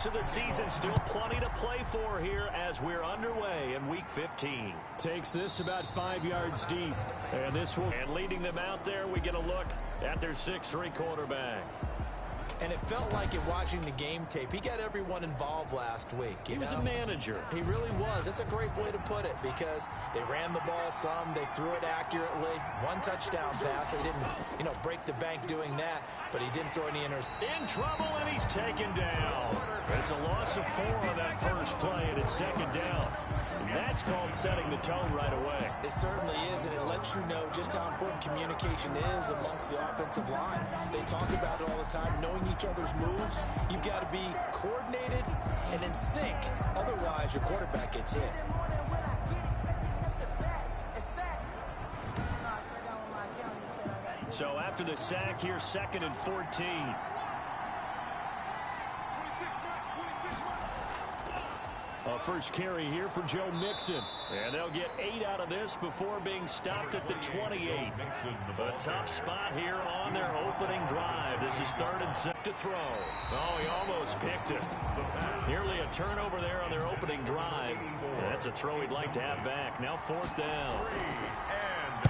To the season, still plenty to play for here as we're underway in Week 15. Takes this about 5 yards deep. And leading them out there, we get a look at their 6'3" quarterback. And it felt like it watching the game tape. He got everyone involved last week. He was a manager. He really was. That's a great way to put it because they ran the ball some. They threw it accurately. One touchdown pass. He didn't, break the bank doing that, but he didn't throw any In trouble, and he's taken down. It's a loss of 4 on that first play, and it's second down. That's called setting the tone right away. It certainly is, and it lets you know just how important communication is amongst the offensive line. They talk about it all the time, knowing each other's moves. You've got to be coordinated and in sync. Otherwise, your quarterback gets hit. So after the sack, here's 2nd and 14. A first carry here for Joe Mixon. And they'll get 8 out of this before being stopped at the 28. A tough spot here on their opening drive. This is 3rd and 6 to throw. Oh, he almost picked it. Nearly a turnover there on their opening drive. That's a throw he'd like to have back. Now 4th down.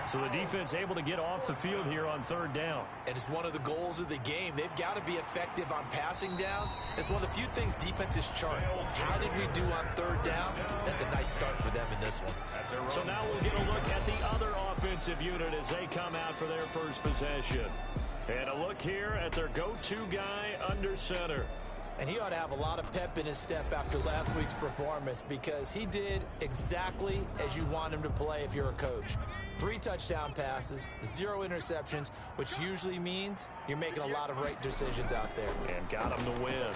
So the defense able to get off the field here on 3rd down. And it's one of the goals of the game. They've got to be effective on passing downs. It's one of the few things defenses chart. How did we do on 3rd down? That's a nice start for them in this one. So now we'll get a look at the other offensive unit as they come out for their first possession. And a look here at their go-to guy under center. And he ought to have a lot of pep in his step after last week's performance because he did exactly as you want him to play if you're a coach. 3 touchdown passes, 0 interceptions, which usually means you're making a lot of right decisions out there. And got him to win.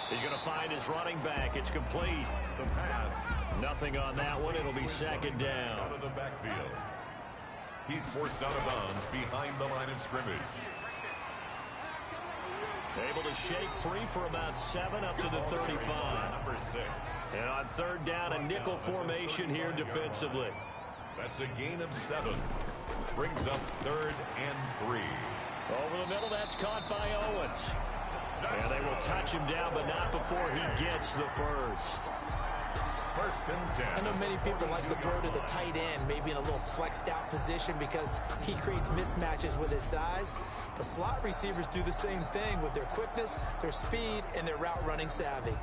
He's going to find his running back. It's complete. The pass. Nothing on that one. It'll be 2nd down. Out of the backfield. He's forced out of bounds behind the line of scrimmage. Able to shake free for about 7 up to the 35. Number 6. And on 3rd down, a nickel formation here defensively. That's a gain of 7. Brings up 3rd and 3. Over the middle, that's caught by Owens. And they will touch him down, but not before he gets the first. 1st and 10. I know many people like to throw to the tight end, maybe in a little flexed out position because he creates mismatches with his size. But slot receivers do the same thing with their quickness, their speed, and their route running savvy.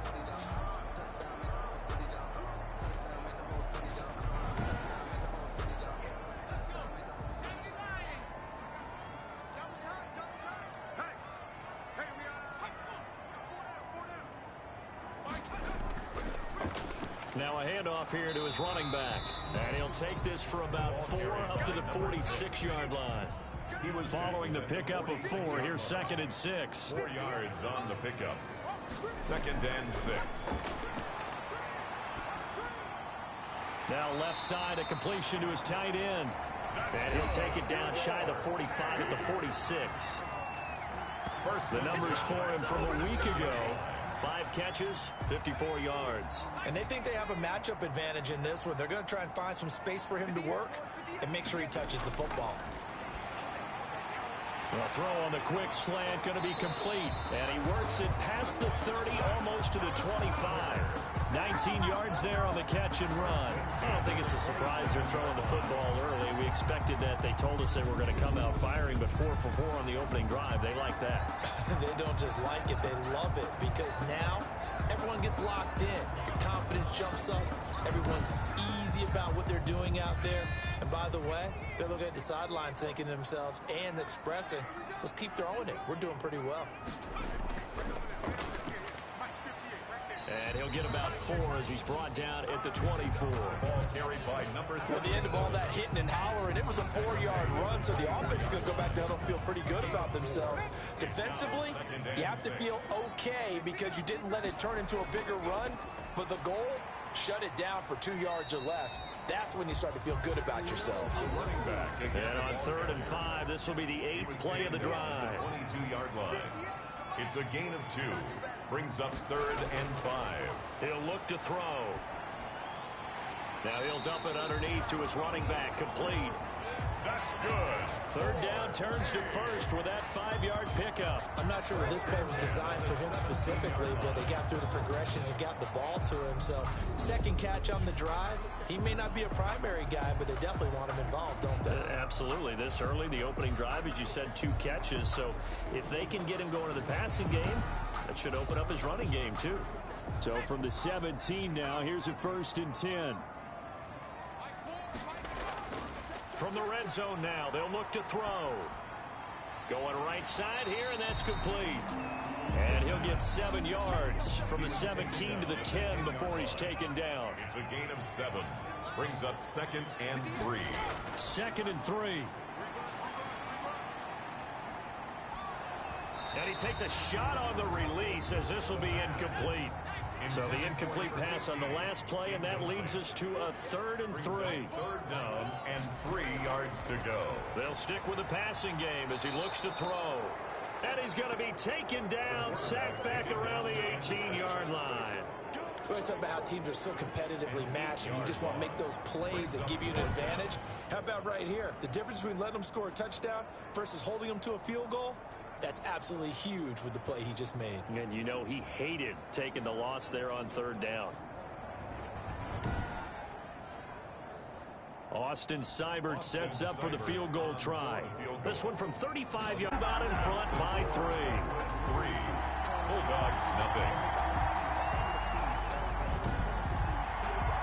Now a handoff here to his running back. And he'll take this for about 4 up to the 46-yard line. He was following the pickup of 4. Here's 2nd and 6. 4 yards on the pickup. 2nd and 6. Now left side, a completion to his tight end. And he'll take it down shy of the 45 at the 46. The numbers for him from a week ago. 5 catches, 54 yards. And they think they have a matchup advantage in this one. They're going to try and find some space for him to work and make sure he touches the football. A throw on the quick slant going to be complete. And he works it past the 30, almost to the 25. 19 yards there on the catch and run. I don't think it's a surprise they're throwing the football early. We expected that. They told us they were going to come out firing, but 4 for 4 on the opening drive. They like that. They don't just like it, they love it, because now everyone gets locked in. Your confidence jumps up. Everyone's easy about what they're doing out there. And by the way, they're looking at the sideline thinking to themselves and expressing, let's keep throwing it. We're doing pretty well. And he'll get about 4 as he's brought down at the 24. Ball carried by number 3. At the end of all that hitting and hollering, it was a 4-yard run, so the offense is going to go back down and feel pretty good about themselves. Defensively, you have to feel okay because you didn't let it turn into a bigger run, but the goal, shut it down for 2 yards or less. That's when you start to feel good about yourselves. And on 3rd and 5, this will be the 8th play of the drive. 22-yard line. It's a gain of 2. Brings up 3rd and 5. He'll look to throw. Now he'll dump it underneath to his running back, complete. That's good. Third down turns to first with that 5-yard pickup. I'm not sure that this play was designed for him specifically, but they got through the progressions and got the ball to him. So second catch on the drive. He may not be a primary guy, but they definitely want him involved, don't they? Absolutely. This early, the opening drive, as you said, 2 catches. So if they can get him going to the passing game, that should open up his running game too. So from the 17 now, here's a 1st and 10. From the red zone now, they'll look to throw. Going right side here, and that's complete. And he'll get 7 yards from the 17 to the 10 before he's taken down. It's a gain of 7. Brings up 2nd and 3. 2nd and 3. And he takes a shot on the release as this will be incomplete. So the incomplete pass on the last play, and that leads us to a 3rd and 3. 3rd down and 3 yards to go. They'll stick with the passing game as he looks to throw. And he's going to be taken down, sacked back around the 18-yard line. Well, it's about how teams are so competitively matched, and you just want to make those plays that give you an advantage. How about right here? The difference between letting them score a touchdown versus holding them to a field goal? That's absolutely huge with the play he just made. And you know he hated taking the loss there on 3rd down. Austin Seibert sets up for the field goal try. This one from 35 yards out in front by 3. That's 3. Bulldogs, nothing.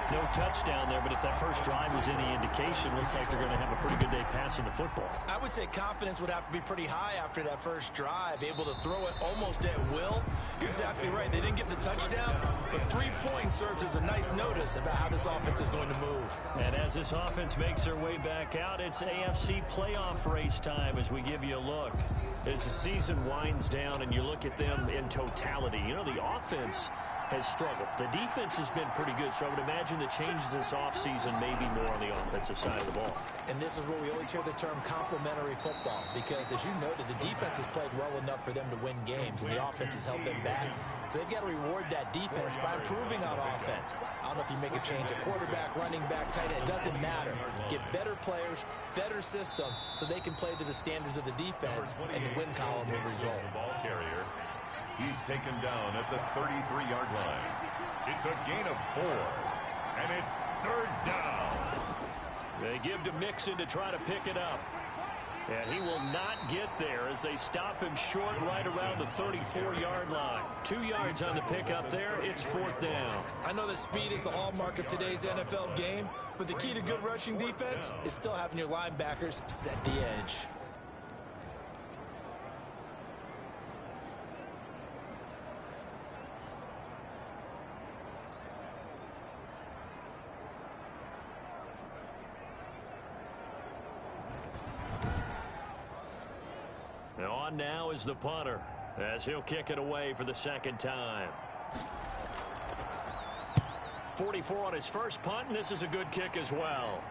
No touchdown there, but if that first drive was any indication, looks like they're going to have a pretty good day passing the football. I would say confidence would have to be pretty high after that first drive, able to throw it almost at will. You're exactly right. They didn't get the touchdown, but 3 points serves as a nice notice about how this offense is going to move. And as this offense makes their way back out, it's AFC playoff race time as we give you a look. As the season winds down and you look at them in totality, you know, the offense has struggled. The defense has been pretty good, so I would imagine the changes this offseason may be more on the offensive side of the ball. And this is where we always hear the term complementary football, because as you noted, the defense has played well enough for them to win games, and the offense has held them back. So they've got to reward that defense by improving on offense. I don't know if you make a change at quarterback, running back, tight end, it doesn't matter. Get better players, better system, so they can play to the standards of the defense, and the win column will result. Ball carrier. He's taken down at the 33-yard line. It's a gain of 4, and it's 3rd down. They give to Mixon to try to pick it up. And he will not get there as they stop him short right around the 34-yard line. 2 yards on the pickup there. It's 4th down. I know that speed is the hallmark of today's NFL game, but the key to good rushing defense is still having your linebackers set the edge. On now is the punter as he'll kick it away for the 2nd time. 44 on his first punt, and this is a good kick as well.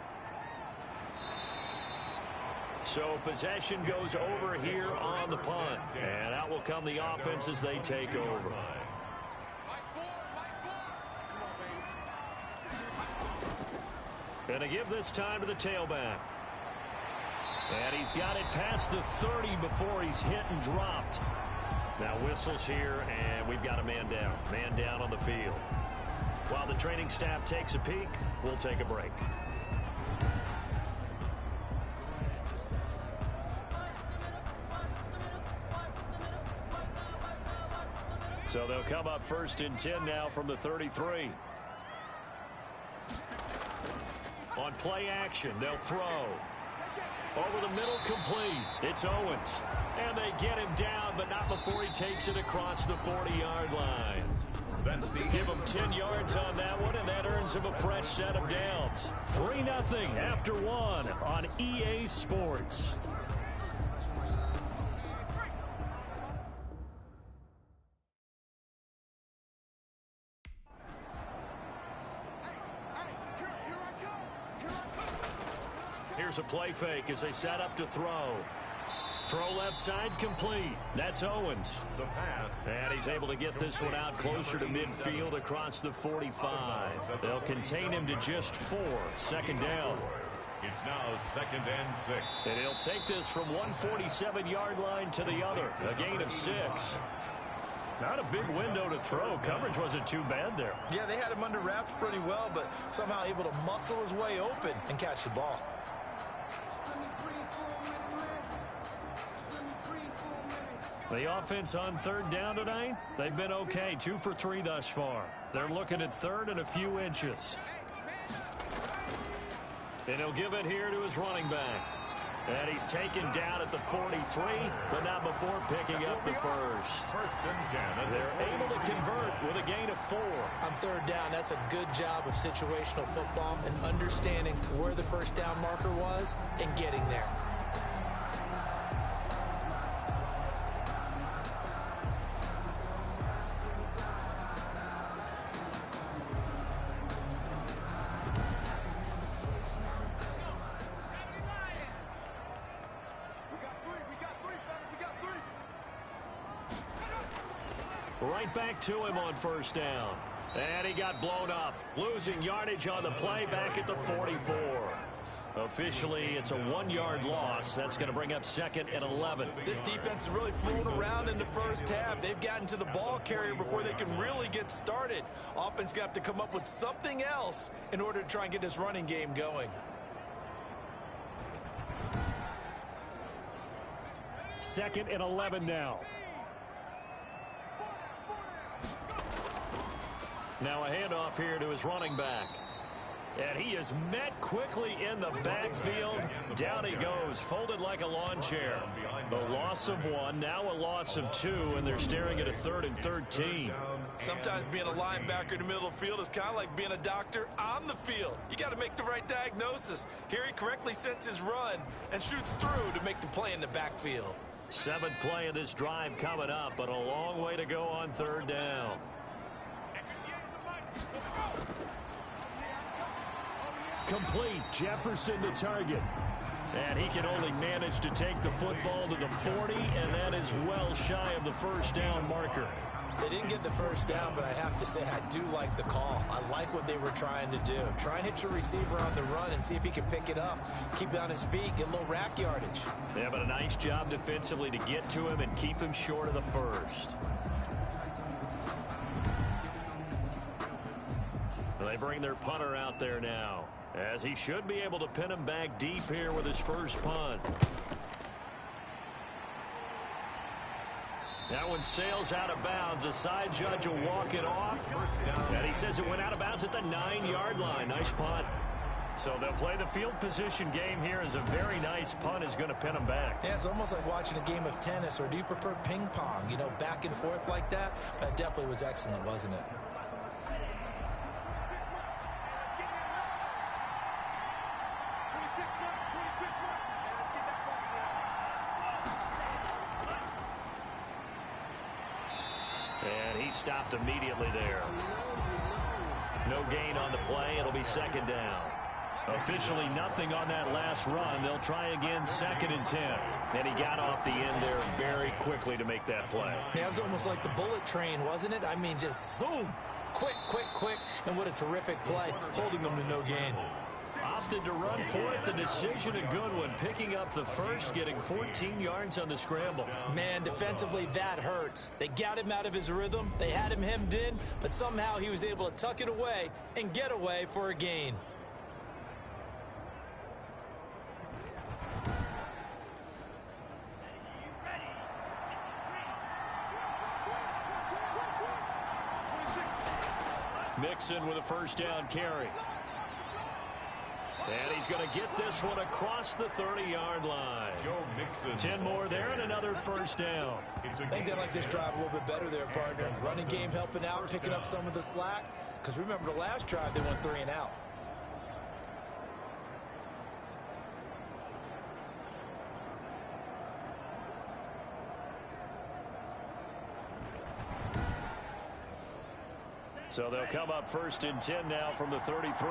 So possession goes over here on the punt, and out will come the offense as they take over. Going to give this time to the tailback. And he's got it past the 30 before he's hit and dropped. Now whistles here, and we've got a man down. Man down on the field. While the training staff takes a peek, we'll take a break. So they'll come up 1st and 10 now from the 33. On play action, they'll throw. Over the middle, complete. It's Owens. And they get him down, but not before he takes it across the 40-yard line. Give him 10 yards on that one, and that earns him a fresh set of downs. 3-0 after 1 on EA Sports. Here's a play fake as they set up to throw. Throw left side complete. That's Owens. The pass. And he's able to get this one out closer to midfield across the 45. They'll contain him to just 4. 2nd down. It's now 2nd and 6. And he'll take this from 147-yard line to the other. A gain of 6. Not a big window to throw. Coverage wasn't too bad there. Yeah, they had him under wraps pretty well, but somehow able to muscle his way open and catch the ball. The offense on 3rd down tonight, they've been okay. 2 for 3 thus far. They're looking at 3rd and a few inches. And he'll give it here to his running back. And he's taken down at the 43, but not before picking up the first. 1st and 10. And they're able to convert with a gain of 4. On 3rd down, that's a good job of situational football and understanding where the first down marker was and getting there. Right back to him on 1st down. And he got blown up. Losing yardage on the play back at the 44. Officially, it's a 1-yard loss. That's going to bring up 2nd and 11. This defense is really flown around in the first half. They've gotten to the ball carrier before they can really get started. Offense going to have to come up with something else in order to try and get this running game going. 2nd and 11 now. Now a handoff here to his running back. And he is met quickly in the backfield. Down he goes, folded like a lawn chair. A loss of 1, now a loss of 2, and they're staring at a 3rd and 13. Sometimes being a linebacker in the middle of the field is kind of like being a doctor on the field. You got to make the right diagnosis. Here he correctly sets his run and shoots through to make the play in the backfield. 7th play of this drive coming up, but a long way to go on 3rd down. Complete. Jefferson to target. And he can only manage to take the football to the 40, and that is well shy of the first down marker. They didn't get the first down, but I have to say I do like the call. I like what they were trying to do. Try and hit your receiver on the run and see if he can pick it up. Keep it on his feet, get a little rack yardage. Yeah, but a nice job defensively to get to him and keep him short of the first. They bring their punter out there now, as he should be able to pin him back deep here with his first punt. That one sails out of bounds. The side judge will walk it off. And he says it went out of bounds at the 9-yard line. Nice punt. So they'll play the field position game here as a very nice punt is going to pin him back. Yeah, it's almost like watching a game of tennis, or do you prefer ping pong? You know, back and forth like that? That definitely was excellent, wasn't it? And he stopped immediately there. No gain on the play. It'll be 2nd down. Officially nothing on that last run. They'll try again 2nd and 10. And he got off the end there very quickly to make that play. Yeah, it was almost like the bullet train, wasn't it? I mean, just zoom. Quick, quick, quick. And what a terrific play, holding them to no gain. Opted to run for it. The decision a good one. Picking up the first, getting 14 yards on the scramble. Man, defensively, that hurts. They got him out of his rhythm. They had him hemmed in, but somehow he was able to tuck it away and get away for a gain. Mixon with a first down carry. And he's going to get this one across the 30-yard line. Joe Mixon. 10 more there and another first down. I think they like this drive a little bit better there, partner. Running game helping out, picking up some of the slack. Because remember, the last drive, they went 3 and out. So they'll come up 1st and 10 now from the 33.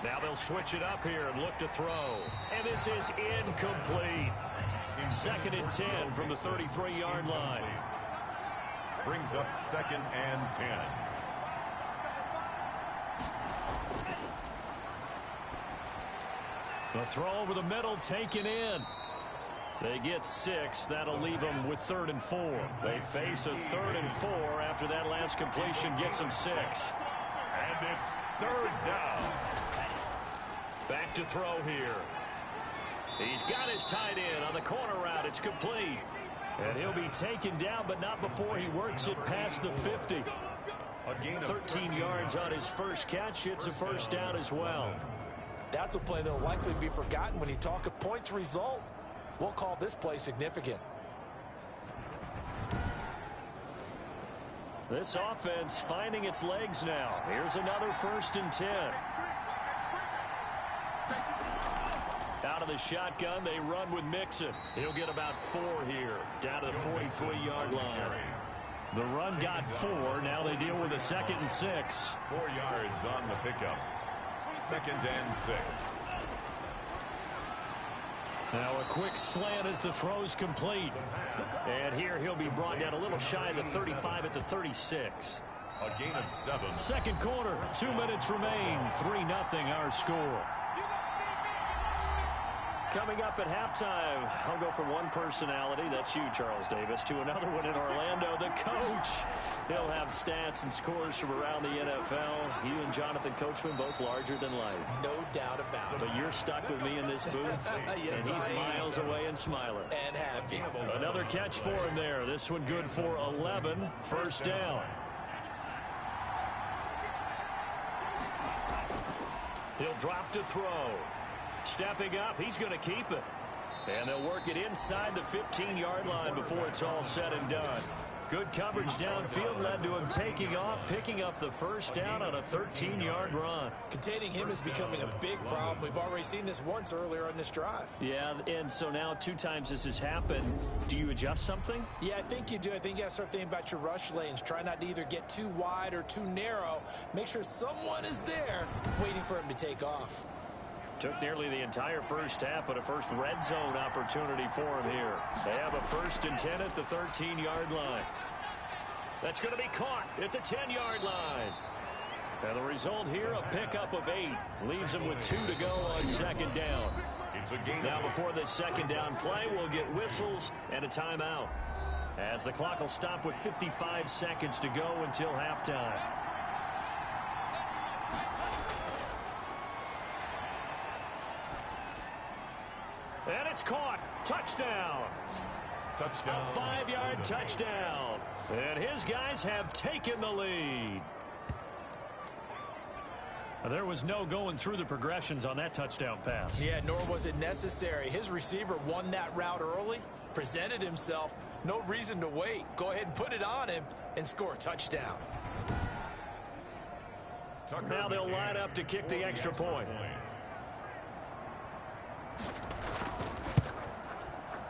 Now they'll switch it up here and look to throw. And this is incomplete. 2nd and 10 from the 33-yard line. Brings up 2nd and 10. The throw over the middle taken in. They get 6. That'll leave them with 3rd and 4. They face a 3rd and 4 after that last completion gets them 6. And it's 3rd down. Back to throw here. He's got his tight end on the corner route. It's complete. And he'll be taken down, but not before he works it past the 50. 13 yards on his first catch. It's a first down as well. That's a play that will likely be forgotten when you talk of points result. We'll call this play significant. This offense finding its legs now. Here's another 1st and 10. Out of the shotgun, they run with Mixon. He'll get about 4 here, down to the 43-yard line. The run got 4. Now they deal with a 2nd and 6. 4 yards on the pickup. 2nd and 6. Now a quick slant as the throw's complete. And here he'll be brought down a little shy of the 35 at the 36. A gain of 7. Second quarter, 2 minutes remain. 3-0 our score. Coming up at halftime, I'll go from one personality, that's you, Charles Davis, to another one in Orlando, the coach. He'll have stats and scores from around the NFL. You and Jonathan Coachman, both larger than life. No doubt about it. But you're stuck with me in this booth, yes, and he's miles away and smiling. And happy. Another catch for him there. This one good for 11. First down. He'll drop to throw. Stepping up, he's going to keep it. And they'll work it inside the 15-yard line before it's all said and done. Good coverage downfield led to him taking off, picking up the first down on a 13-yard run. Containing him is becoming a big problem. We've already seen this once earlier on this drive. Yeah, and so now 2 times this has happened. Do you adjust something? Yeah, I think you do. I think you got to start thinking about your rush lanes. Try not to either get too wide or too narrow. Make sure someone is there waiting for him to take off. Took nearly the entire first half, but a first red zone opportunity for him here. They have a 1st and 10 at the 13-yard line. That's going to be caught at the 10-yard line. And the result here, a pickup of 8. Leaves them with 2 to go on 2nd down. Now before this 2nd down play, we'll get whistles and a timeout, as the clock will stop with 55 seconds to go until halftime. And it's caught. Touchdown. Touchdown. A 5-yard touchdown. And his guys have taken the lead. There was no going through the progressions on that touchdown pass. Yeah, nor was it necessary. His receiver won that route early, presented himself. No reason to wait. Go ahead and put it on him and score a touchdown. Now they'll line up to kick the extra point.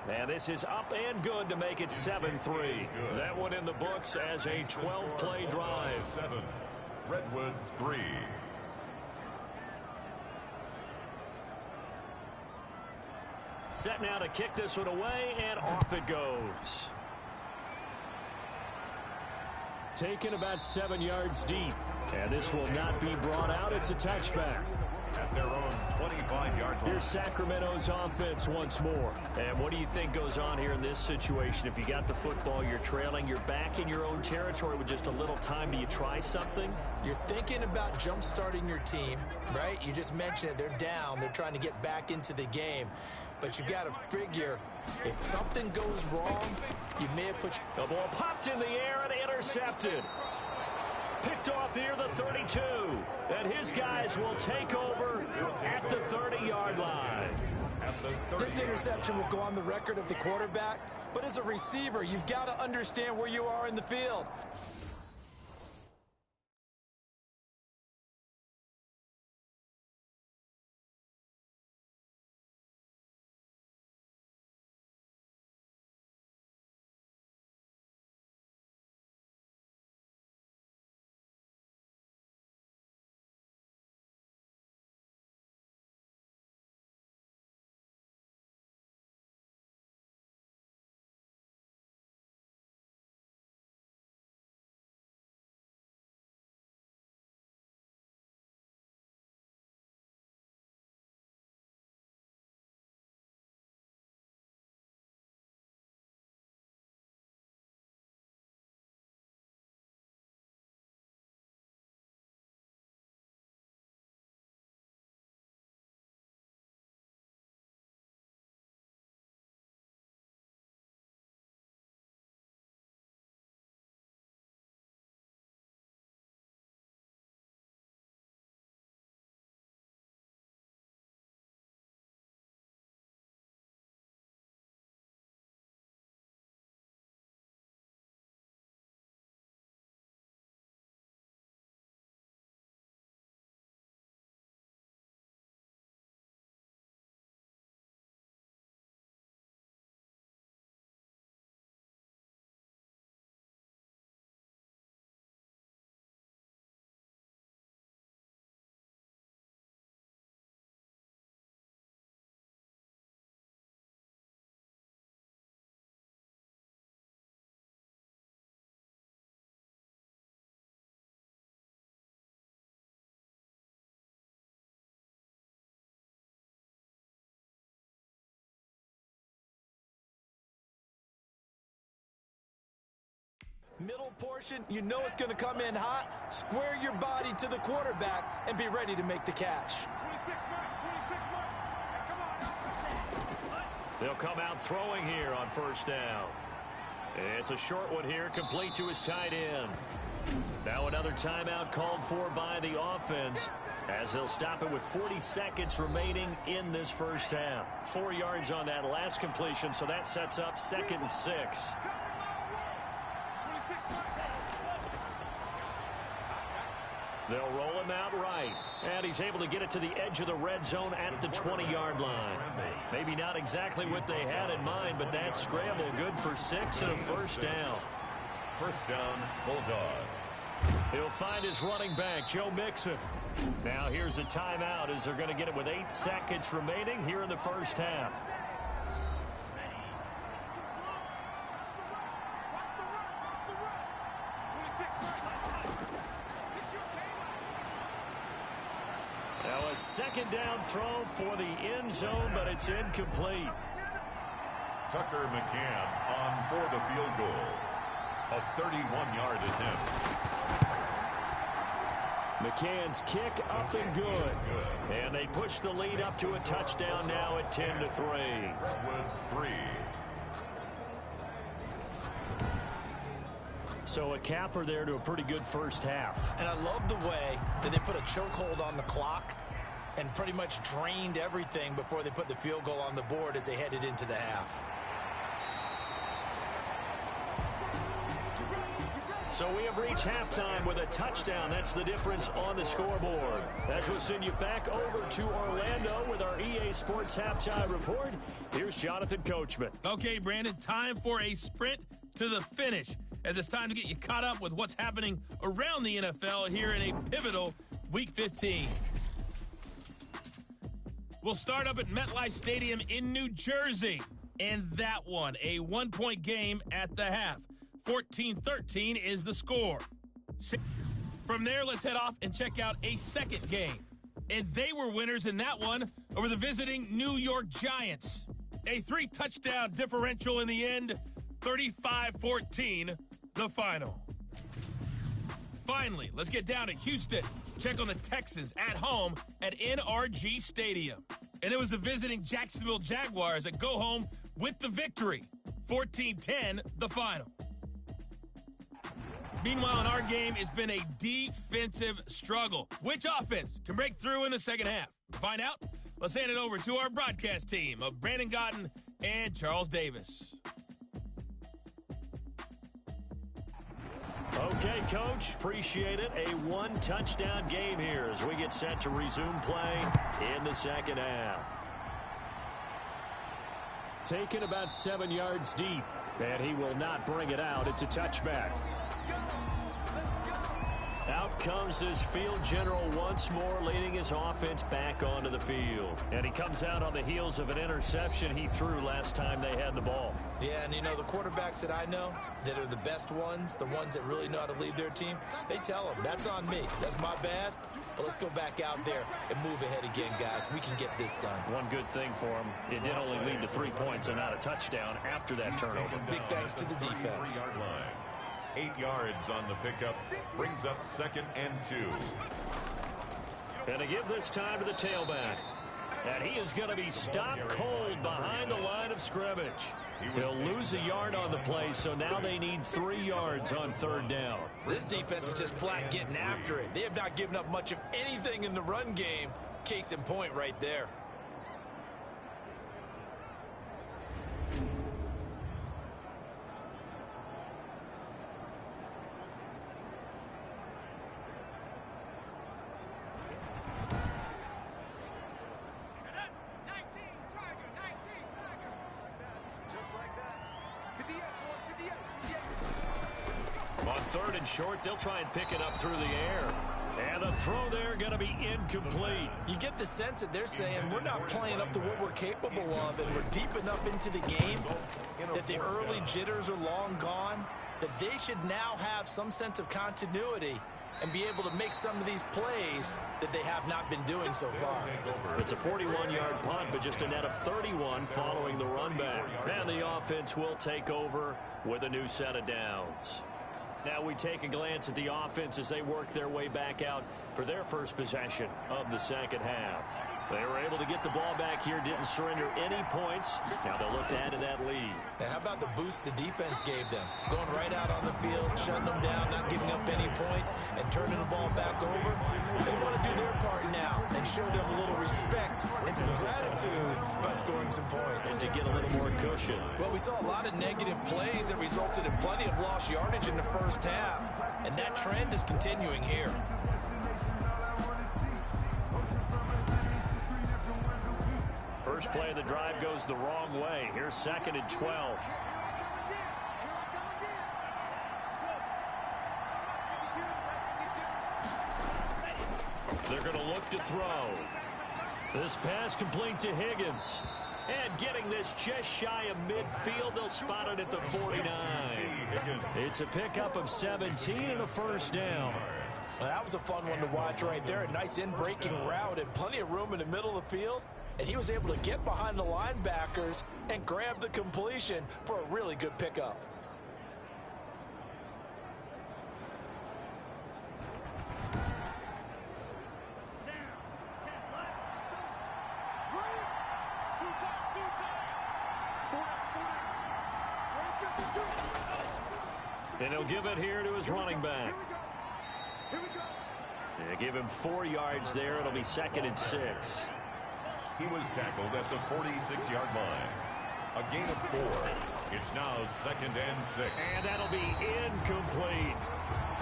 And this is up and good to make it 7-3. That one in the books as a 12-play drive. 7. Redwoods 3. Set now to kick this one away, and off it goes. Taken about 7 yards deep. And this will not be brought out. It's a touchback. At their own 25-yard line. Here's Sacramento's offense once more. And what do you think goes on here in this situation? If you got the football, you're trailing, you're back in your own territory with just a little time. Do you try something? You're thinking about jump-starting your team, right? You just mentioned it. They're down. They're trying to get back into the game. But you've got to figure, if something goes wrong, you may have put... The ball popped in the air and intercepted. Picked off near the 32. And his guys will take over at the 30-yard line. This interception will go on the record of the quarterback, but as a receiver, you've got to understand where you are in the field. Middle portion, you know it's going to come in hot. Square your body to the quarterback and be ready to make the catch. 26 Mike. Come on. They'll come out throwing here on first down. It's a short one here, complete to his tight end. Now another timeout called for by the offense, as they'll stop it with 40 seconds remaining in this first half. 4 yards on that last completion, so that sets up 2nd and 6. They'll roll him out right, and he's able to get it to the edge of the red zone at the 20-yard line. Maybe not exactly what they had in mind, but that scramble good for 6 and a first down. First down, Bulldogs. He'll find his running back, Joe Mixon. Now here's a timeout as they're going to get it with 8 seconds remaining here in the first half. Now a second down throw for the end zone, but it's incomplete. Tucker McCann on for the field goal. A 31-yard attempt. McCann's kick up and good. And they push the lead up to a touchdown now at 10-3. Redwoods 3. So a capper there to a pretty good first half. And I love the way that they put a chokehold on the clock and pretty much drained everything before they put the field goal on the board as they headed into the half. So we have reached halftime with a touchdown. That's the difference on the scoreboard. As we'll send you back over to Orlando with our EA Sports Halftime Report. Here's Jonathan Coachman. Okay, Brandon, time for a sprint to the finish, as it's time to get you caught up with what's happening around the NFL here in a pivotal Week 15. We'll start up at MetLife Stadium in New Jersey. And that one, a one-point game at the half. 14-13 is the score. From there, let's head off and check out a second game. And they were winners in that one over the visiting New York Giants. A 3-touchdown differential in the end, 35-14, the final. Finally, let's get down to Houston. Check on the Texans at home at NRG Stadium. And it was the visiting Jacksonville Jaguars that go home with the victory. 14-10, the final. Meanwhile, in our game, it's been a defensive struggle. Which offense can break through in the second half? To find out, let's hand it over to our broadcast team of Brandon Gotten and Charles Davis. Okay, Coach, appreciate it. A one-touchdown game here as we get set to resume play in the second half. Taken about 7 yards deep, and he will not bring it out. It's a touchback. Out comes this field general once more, leading his offense back onto the field. And he comes out on the heels of an interception he threw last time they had the ball. Yeah, and you know, the quarterbacks that I know that are the best ones, the ones that really know how to lead their team, they tell them, that's on me. That's my bad. But let's go back out there and move ahead again, guys. We can get this done. One good thing for him, it did only lead to 3 points and not a touchdown after that turnover. Big thanks to the defense. 3-yard line. 8 yards on the pickup, brings up 2nd and 2. And to give this time to the tailback. And he is going to be stopped cold behind the line of scrimmage. He'll lose a yard on the play, so now they need 3 yards on 3rd down. This defense is just flat getting after it. They have not given up much of anything in the run game. Case in point right there. On 3rd and short, they'll try and pick it up through the air. And the throw there going to be incomplete. You get the sense that they're saying we're not playing up to what we're capable of, and we're deep enough into the game that the early jitters are long gone, that they should now have some sense of continuity and be able to make some of these plays that they have not been doing so far. It's a 41-yard punt, but just a net of 31 following the run back. And the offense will take over with a new set of downs. Now we take a glance at the offense as they work their way back out for their first possession of the second half. They were able to get the ball back here, didn't surrender any points. Now they'll look to add to that lead. Now, how about the boost the defense gave them? Going right out on the field, shutting them down, not giving up any points, and turning the ball back over. They want to do their part now and show them a little respect and some gratitude by scoring some points. And to get a little more cushion. Well, we saw a lot of negative plays that resulted in plenty of lost yardage in the first half, and that trend is continuing here. First play of the drive goes the wrong way. Here's 2nd and 12. They're going to look to throw. This pass complete to Higgins. And getting this just shy of midfield, they'll spot it at the 49. It's a pickup of 17 and a first down. Well, that was a fun one to watch right there. A nice in-breaking route and plenty of room in the middle of the field. And he was able to get behind the linebackers and grab the completion for a really good pickup. And he'll give it here to his running back. They give him 4 yards there. It'll be 2nd and 6. He was tackled at the 46-yard line. A gain of 4. It's now 2nd and 6. And that'll be incomplete.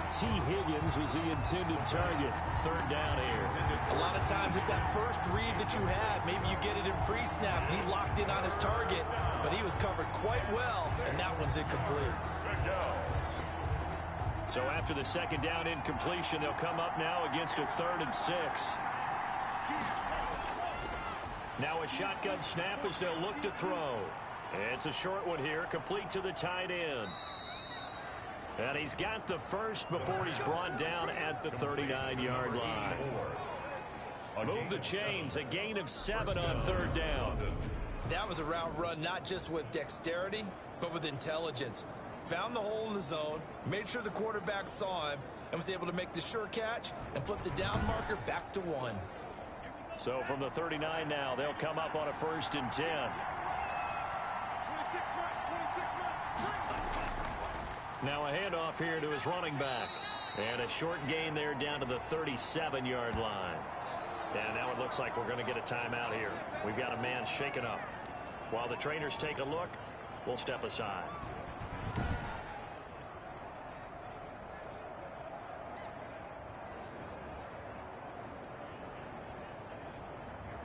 T. Higgins was the intended target. 3rd down here. A lot of times it's that first read that you had. Maybe you get it in pre-snap. He locked in on his target, but he was covered quite well, and that one's incomplete. So after the 2nd down incompletion, they'll come up now against a 3rd and 6. Now a shotgun snap as they'll look to throw. It's a short one here, complete to the tight end. And he's got the first before he's brought down at the 39-yard line. Move the chains, a gain of 7 on 3rd down. That was a route run not just with dexterity, but with intelligence. Found the hole in the zone, made sure the quarterback saw him, and was able to make the sure catch and flip the down marker back to 1. So from the 39 now, they'll come up on a 1st and 10. Now a handoff here to his running back. And a short gain there down to the 37-yard line. And now it looks like we're going to get a timeout here. We've got a man shaken up. While the trainers take a look, we'll step aside.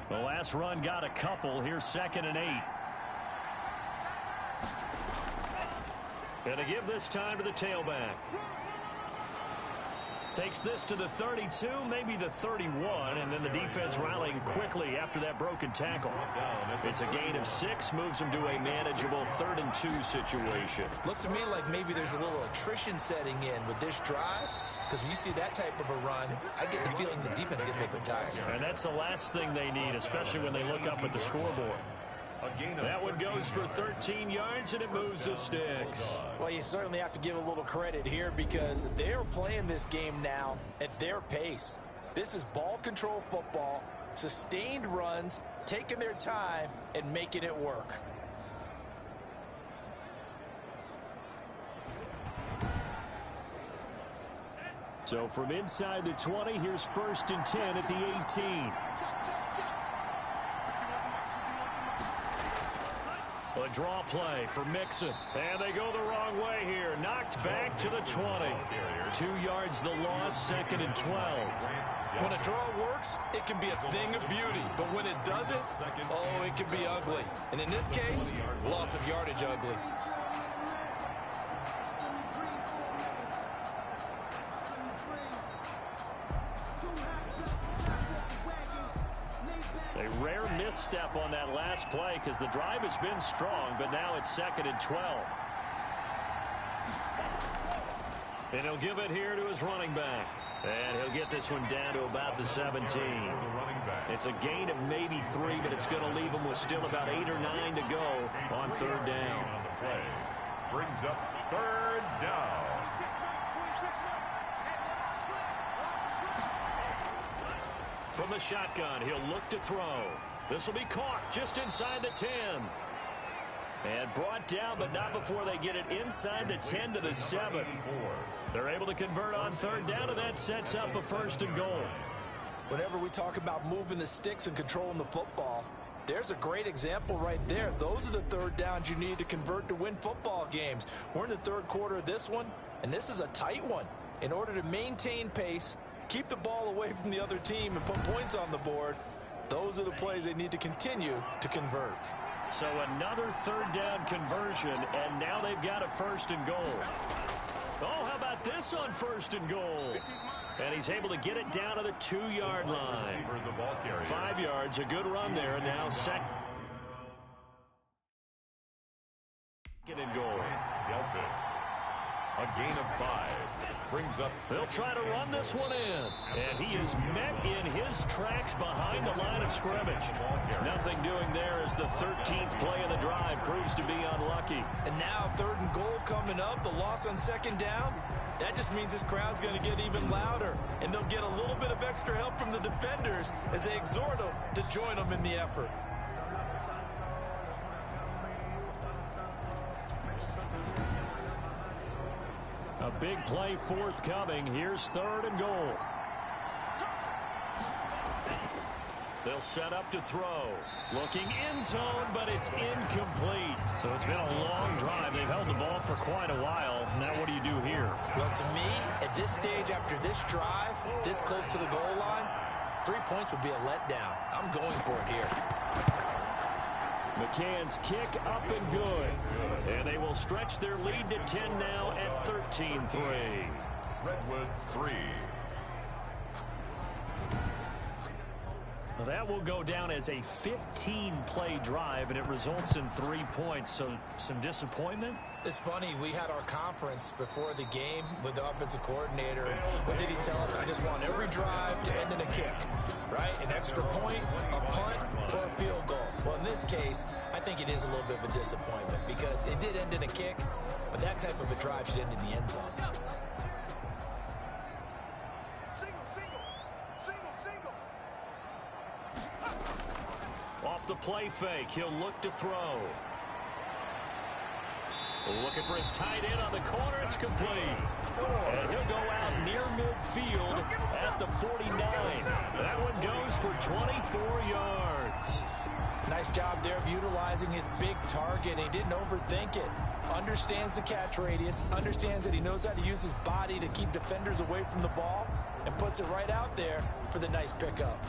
The last run got a couple. Here's 2nd and 8. And to give this time to the tailback. Takes this to the 32, maybe the 31, and then the defense rallying quickly after that broken tackle. It's a gain of 6, moves them to a manageable 3rd and 2 situation. Looks to me like maybe there's a little attrition setting in with this drive, because when you see that type of a run, I get the feeling the defense gets a little bit tired. And that's the last thing they need, especially when they look up at the scoreboard. That one goes for 13 yards, and it moves the sticks. Well, you certainly have to give a little credit here because they're playing this game now at their pace. This is ball control football, sustained runs, taking their time, and making it work. So from inside the 20, here's 1st and 10 at the 18. A draw play for Mixon. And they go the wrong way here. Knocked back to the 20. 2 yards the loss, 2nd and 12. When a draw works, it can be a thing of beauty. But when it doesn't, oh, it can be ugly. And in this case, loss of yardage ugly. A rare misstep on that last play because the drive has been strong, but now it's 2nd and 12. And he'll give it here to his running back. And he'll get this one down to about the 17. It's a gain of maybe 3, but it's going to leave him with still about 8 or 9 to go on 3rd down. Brings up 3rd down. From the shotgun, he'll look to throw. This will be caught just inside the 10. And brought down, but not before they get it inside the 10 to the 7. They're able to convert on third down, and that sets up a 1st and goal. Whenever we talk about moving the sticks and controlling the football, there's a great example right there. Those are the third downs you need to convert to win football games. We're in the third quarter of this one, and this is a tight one. In order to maintain pace, keep the ball away from the other team, and put points on the board, those are the plays they need to continue to convert. So another third down conversion, and now they've got a 1st and goal. Oh, how about this on 1st and goal? And he's able to get it down to the 2-yard line. 5 yards, a good run there. Now 2nd and goal. A gain of 5. Brings up. They'll try to run this one in. And he is met in his tracks behind the line of scrimmage. Nothing doing there as the 13th play of the drive proves to be unlucky. And now 3rd and goal coming up. The loss on 2nd down. That just means this crowd's going to get even louder. And they'll get a little bit of extra help from the defenders as they exhort them to join them in the effort. A big play forthcoming. Here's 3rd and goal. They'll set up to throw. Looking end zone, but it's incomplete. So it's been a long drive. They've held the ball for quite a while. Now what do you do here? Well, to me, at this stage after this drive, this close to the goal line, 3 points would be a letdown. I'm going for it here. McCann's kick up and good. And they will stretch their lead to 10 now at 13-3. Redwoods 3. Well, that will go down as a 15-play drive, and it results in 3 points. So some disappointment? It's funny, we had our conference before the game with the offensive coordinator, and what did he tell us? I just want every drive to end in a kick, right? An extra point, a punt, or a field goal. Well, in this case, I think it is a little bit of a disappointment because it did end in a kick, but that type of a drive should end in the end zone. Off the play fake, he'll look to throw. Looking for his tight end on the corner. It's complete. And he'll go out near midfield at the 49. That one goes for 24 yards. Nice job there of utilizing his big target. He didn't overthink it. Understands the catch radius. Understands that he knows how to use his body to keep defenders away from the ball. And puts it right out there for the nice pickup.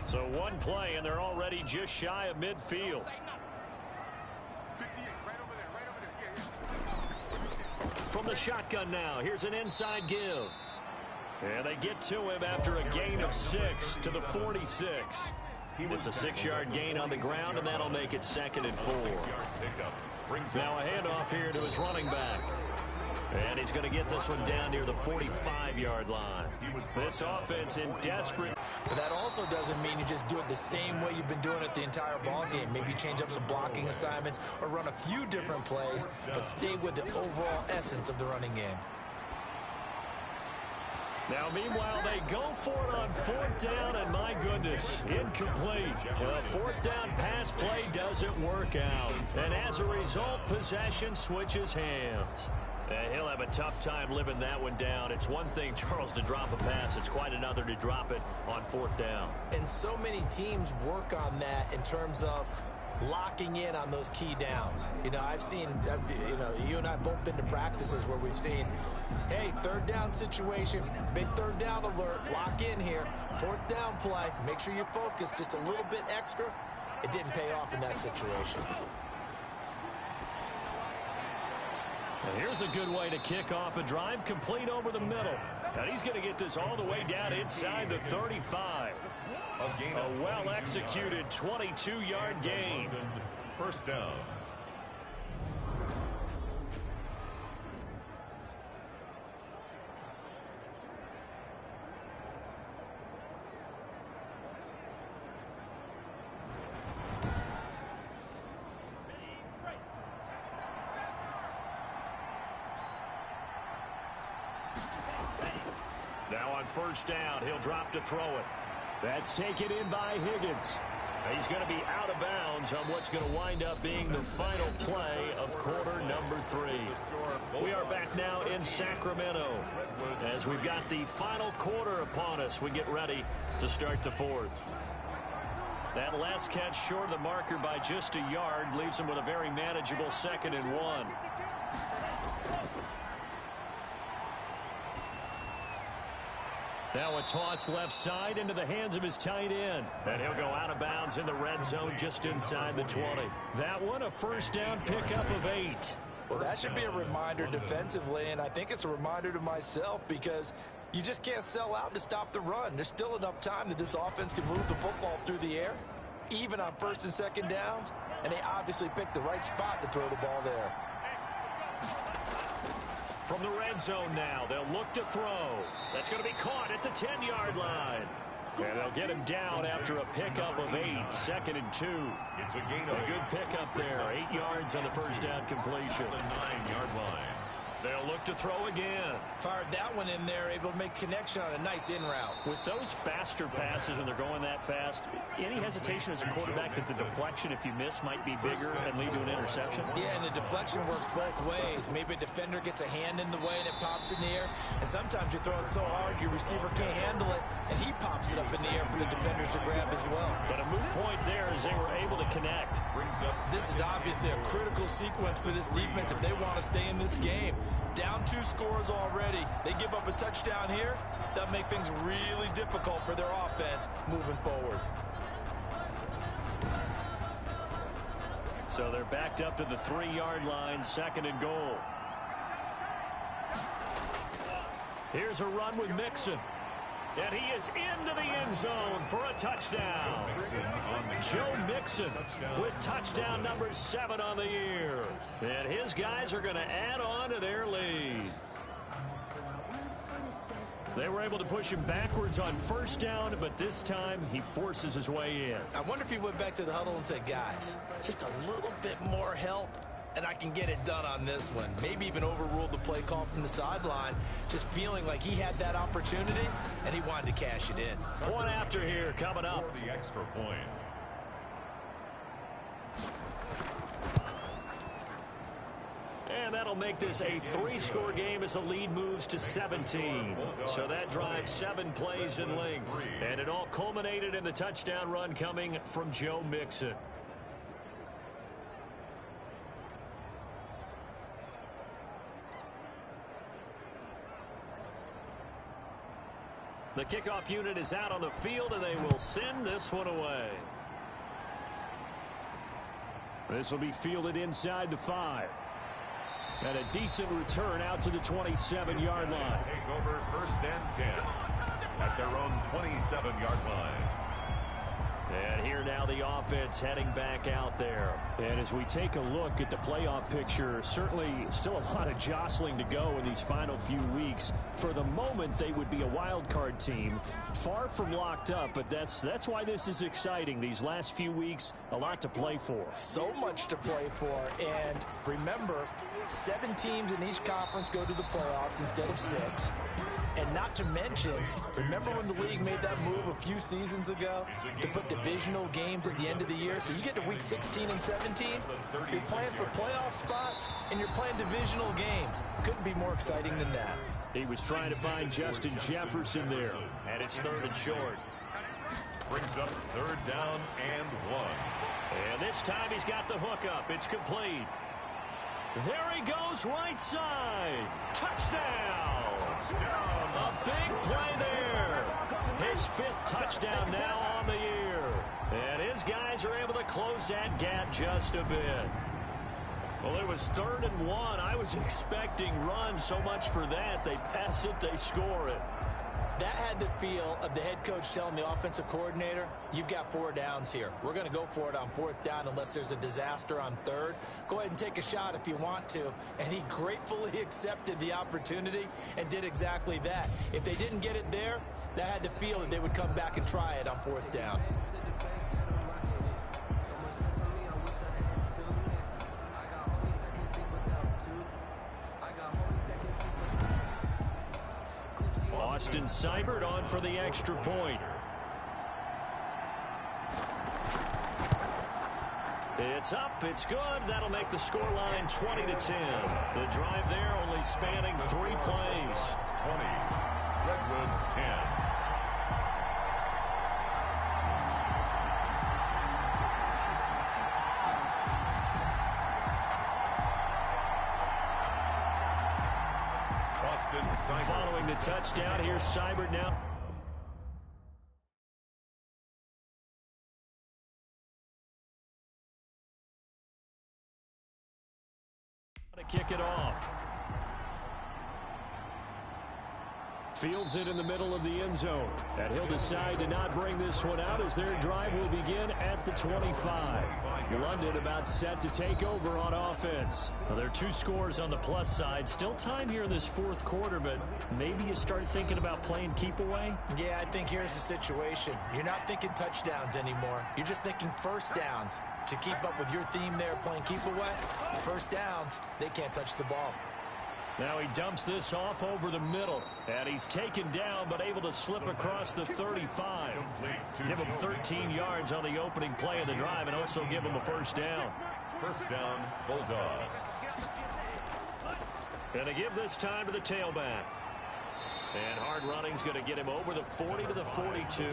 So one play, and they're already just shy of midfield. From the shotgun now, here's an inside give. And they get to him after a gain of 6 to the 46. It's a 6-yard gain on the ground, and that'll make it 2nd and 4. Now a handoff here to his running back. And he's going to get this one down near the 45-yard line. This offense in desperate. But that also doesn't mean you just do it the same way you've been doing it the entire ball game. Maybe change up some blocking assignments or run a few different plays, but stay with the overall essence of the running game. Now, meanwhile, they go for it on 4th down, and my goodness, incomplete. The 4th down pass play doesn't work out. And as a result, possession switches hands. He'll have a tough time living that one down. It's one thing, Charles, to drop a pass. It's quite another to drop it on 4th down. And so many teams work on that in terms of locking in on those key downs. You know, I've seen, you and I both been to practices where we've seen, hey, 3rd down situation, big 3rd down alert, lock in here, 4th down play, make sure you focus just a little bit extra. It didn't pay off in that situation. Well, here's a good way to kick off a drive, complete over the middle. And he's going to get this all the way down inside the 35. A well-executed 22-yard gain. 1st down. on first down. He'll drop to throw it. That's taken in by Higgins. He's going to be out of bounds on what's going to wind up being the final play of quarter number 3. We are back now in Sacramento as we've got the final quarter upon us. We get ready to start the 4th. That last catch short of the marker by just a yard leaves him with a very manageable 2nd and 1. Now a toss left side into the hands of his tight end. And he'll go out of bounds in the red zone just inside the 20. That one a first down pickup of 8. Well, that should be a reminder defensively, and I think it's a reminder to myself because you just can't sell out to stop the run. There's still enough time that this offense can move the football through the air, even on 1st and 2nd downs, and they obviously picked the right spot to throw the ball there. From the red zone now, they'll look to throw. That's going to be caught at the 10-yard line. And they'll get him down after a pickup of 8, 2nd and 2. It's a gain of a good pickup there, 8 yards on the first down completion. The 9-yard line. They'll look to throw again. Fired that one in there, able to make connection on a nice in route. With those faster passes and they're going that fast, any hesitation as a quarterback that the deflection, if you miss, might be bigger and lead to an interception? Yeah, and the deflection works both ways. Maybe a defender gets a hand in the way and it pops in the air. And sometimes you throw it so hard your receiver can't handle it, and he pops it up in the air for the defenders to grab as well. But a moot point there as they were able to connect. This is obviously a critical sequence for this defense if they want to stay in this game. Down 2 scores already. They give up a touchdown here. That'll make things really difficult for their offense moving forward. So they're backed up to the 3-yard line, 2nd and goal. Here's a run with Mixon. And he is into the end zone for a touchdown. Joe Mixon with touchdown number 7 on the year. And his guys are going to add on to their lead. They were able to push him backwards on first down, but this time he forces his way in. I wonder if he went back to the huddle and said, guys, just a little bit more help, and I can get it done on this one. Maybe even overruled the play call from the sideline, just feeling like he had that opportunity, and he wanted to cash it in. Point after here coming up. For the extra point. And that'll make this a 3-score game as the lead moves to 17. So that drives 7 plays in length. And it all culminated in the touchdown run coming from Joe Mixon. The kickoff unit is out on the field, and they will send this one away. This will be fielded inside the 5. And a decent return out to the 27-yard line. Take over 1st and 10 at their own 27-yard line. And here now the offense heading back out there. And as we take a look at the playoff picture, certainly still a lot of jostling to go in these final few weeks. For the moment, they would be a wild card team. Far from locked up, but that's why this is exciting. These last few weeks, a lot to play for. So much to play for. And remember, 7 teams in each conference go to the playoffs instead of 6. And not to mention, remember when the league made that move a few seasons ago to put divisional games at the end of the year? So you get to week 16 and 17, you're playing for playoff spots, and you're playing divisional games. Couldn't be more exciting than that. He was trying to find Justin Jefferson there. And it's 3rd and short. Brings up 3rd down and 1. And this time he's got the hook up. It's complete. There he goes right side. Touchdown. A big play there. His 5th touchdown now on the year. And his guys are able to close that gap just a bit. Well, it was 3rd and 1. I was expecting runs, so much for that. They pass it, they score it. That had the feel of the head coach telling the offensive coordinator, you've got 4 downs here. We're going to go for it on 4th down unless there's a disaster on 3rd. Go ahead and take a shot if you want to. And he gratefully accepted the opportunity and did exactly that. If they didn't get it there, that had the feel that they would come back and try it on 4th down. Austin Seibert on for the extra point. It's up. It's good. That'll make the scoreline 20-10. The drive there only spanning 3 plays. 20. Redwoods 10. Following the touchdown, here's Seibert now. To kick it off. Fields it in the middle of the end zone. And he'll decide to not bring this one out as their drive will begin at the 25. London about set to take over on offense. Well, there are 2 scores on the plus side. Still time here in this 4th quarter, but maybe you start thinking about playing keep away? Yeah, I think here's the situation. You're not thinking touchdowns anymore. You're just thinking first downs. To keep up with your theme there, playing keep away, first downs, they can't touch the ball. Now he dumps this off over the middle, and he's taken down but able to slip across the 35. Give him 13 yards on the opening play of the drive and also give him a first down. First down, Bulldogs. And to give this time to the tailback. And hard running's going to get him over the 40 to the 42.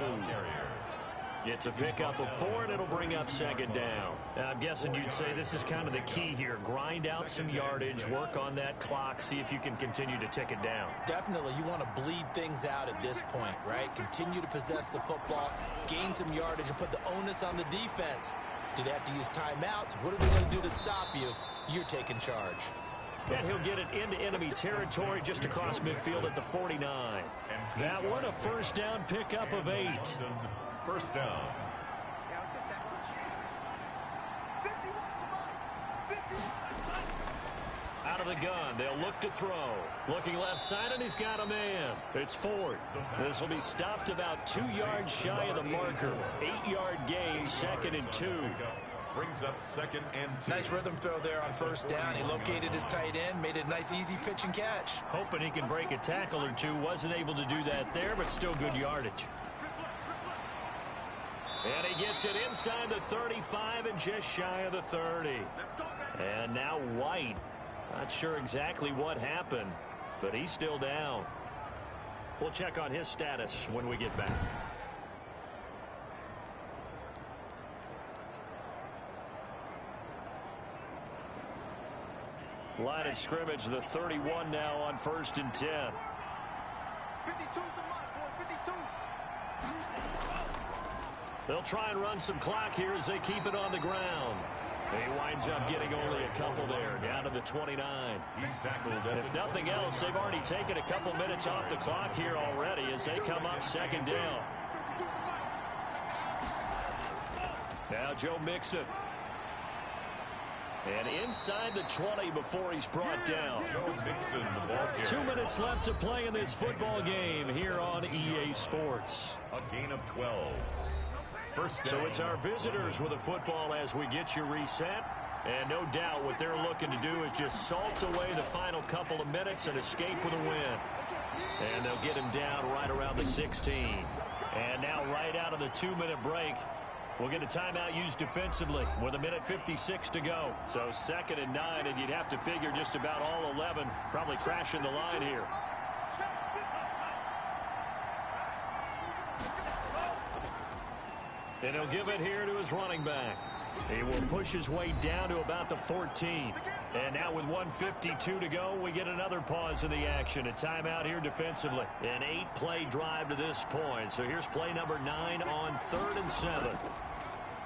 Gets a pickup of 4, and it'll bring up second down. Now, I'm guessing you'd say this is kind of the key here. Grind out some yardage, work on that clock, see if you can continue to tick it down. Definitely, you want to bleed things out at this point, right? Continue to possess the football, gain some yardage, and put the onus on the defense. Do they have to use timeouts? What are they going to do to stop you? You're taking charge. And he'll get it into enemy territory just across midfield at the 49. That one, a first down pickup of 8. First down. Yeah, let's go sack lunch. 51, come on. 51. Out of the gun, they'll look to throw. Looking left side, and he's got a man. It's Ford. This will be stopped about 2 yards shy of the marker. 8-yard gain, 2nd and 2. Brings up 2nd and 2. Nice rhythm throw there on first down. He located his tight end, made it a nice easy pitch and catch. Hoping he can break a tackle or two. Wasn't able to do that there, but still good yardage. And he gets it inside the 35 and just shy of the 30. And now White. Not sure exactly what happened, but he's still down. We'll check on his status when we get back. Line of scrimmage, the 31 now on 1st and 10. 52's the mark, boy, 52. They'll try and run some clock here as they keep it on the ground. He winds up getting only a couple there, down to the 29. He's tackled. If nothing else, they've already taken a couple minutes off the clock here already as they come up 2nd down. Now Joe Mixon. And inside the 20 before he's brought down. Joe Mixon, the ball carrier. 2 minutes left to play in this football game here on EA Sports. A gain of 12. First down. So it's our visitors with the football as we get you reset. And no doubt what they're looking to do is just salt away the final couple of minutes and escape with a win. And they'll get him down right around the 16. And now right out of the 2-minute break, we'll get a timeout used defensively with 1:56 to go. So 2nd and 9, and you'd have to figure just about all 11 probably crashing the line here. And he'll give it here to his running back. He will push his way down to about the 14. And now with 1:52 to go, we get another pause in the action. A timeout here defensively. An 8-play drive to this point. So here's play number 9 on 3rd and 7.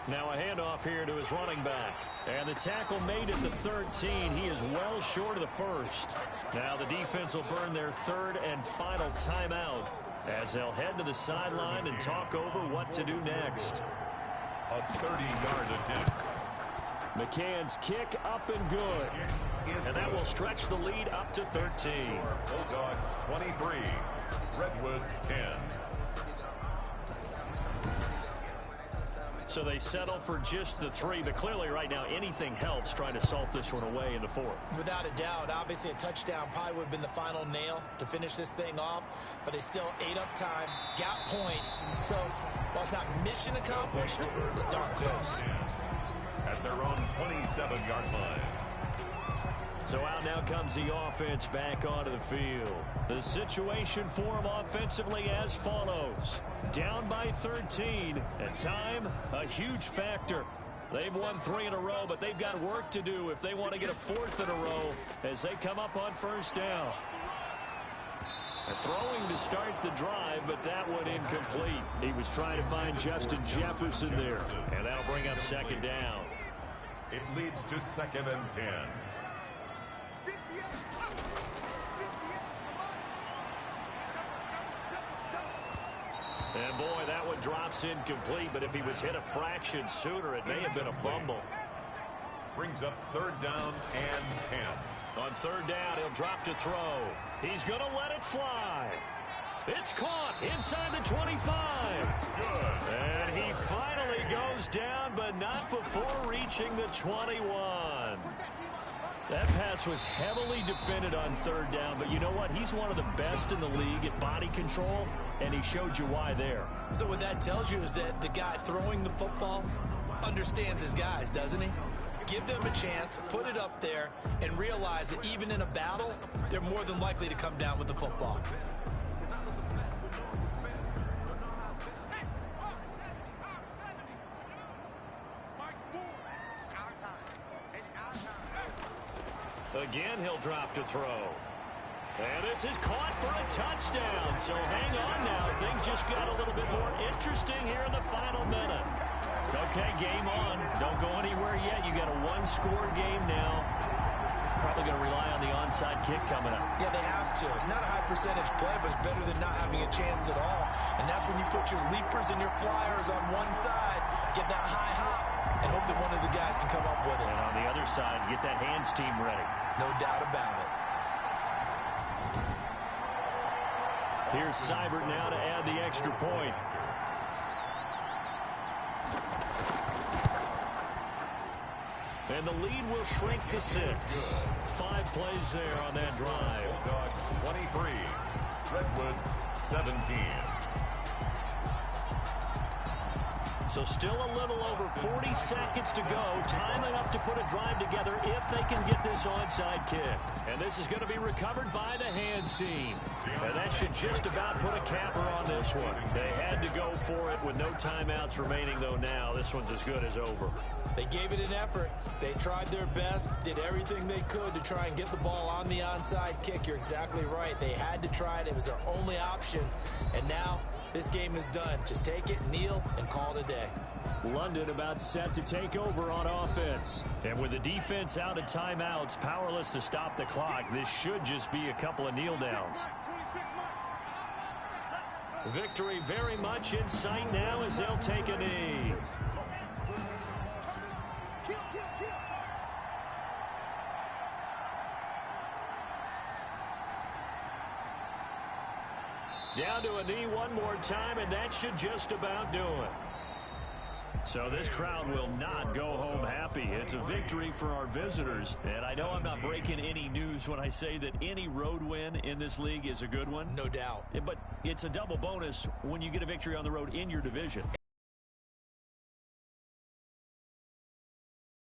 Now a handoff here to his running back. And the tackle made at the 13. He is well short of the first. Now the defense will burn their 3rd and final timeout as they'll head to the sideline and talk over what to do next. A 30-yard attempt. McCann's kick up and good. And that will stretch the lead up to 13. Bulldogs 23. Redwoods 10. So they settle for just the 3, but clearly right now anything helps trying to salt this one away in the 4th. Without a doubt, obviously a touchdown probably would have been the final nail to finish this thing off, but they still ate up time, got points. So while it's not mission accomplished, it's darn close. At their own 27-yard line. So out now comes the offense back onto the field. The situation for them offensively as follows. Down by 13. At time, a huge factor. They've won 3 in a row, but they've got work to do if they want to get a 4th in a row as they come up on 1st down. Throwing to start the drive, but that one incomplete. He was trying to find Justin Jefferson there, and that'll bring up 2nd down. It leads to 2nd and 10. And boy, that one drops incomplete, but if he was hit a fraction sooner, it may have been a fumble. Brings up 3rd down and 10. On 3rd down, he'll drop to throw. He's going to let it fly. It's caught inside the 25. Good. And he finally goes down, but not before reaching the 21. That pass was heavily defended on 3rd down, but you know what? He's one of the best in the league at body control, and he showed you why there. So what that tells you is that the guy throwing the football understands his guys, doesn't he? Give them a chance, put it up there, and realize that even in a battle, they're more than likely to come down with the football. Again, he'll drop to throw. And this is caught for a touchdown. So hang on now. Things just got a little bit more interesting here in the final minute. Okay, game on. Don't go anywhere yet. You got a 1-score game now. Probably going to rely on the onside kick coming up. Yeah, they have to. It's not a high percentage play, but it's better than not having a chance at all. And that's when you put your leapers and your flyers on one side, get that high hop, and hope that one of the guys can come up with it. And on the other side, get that hands team ready. No doubt about it. Here's Seibert now to add the extra point. And the lead will shrink to 6. 5 plays there on that drive. Bulldogs 23, Redwoods 17. So still a little over 40 seconds to go. Time enough to put a drive together if they can get this onside kick. And this is going to be recovered by the hands team. And that should just about put a capper on this one. They had to go for it with no timeouts remaining, though now. This one's as good as over. They gave it an effort. They tried their best, did everything they could to try and get the ball on the onside kick. You're exactly right. They had to try it. It was their only option. And now this game is done. Just take it, kneel, and call it a day. London about set to take over on offense. And with the defense out of timeouts, powerless to stop the clock, this should just be a couple of kneel downs. Victory very much in sight now as they'll take a knee. Down to a knee one more time, and that should just about do it. So this crowd will not go home happy. It's a victory for our visitors. And I know I'm not breaking any news when I say that any road win in this league is a good one. No doubt. But it's a double bonus when you get a victory on the road in your division.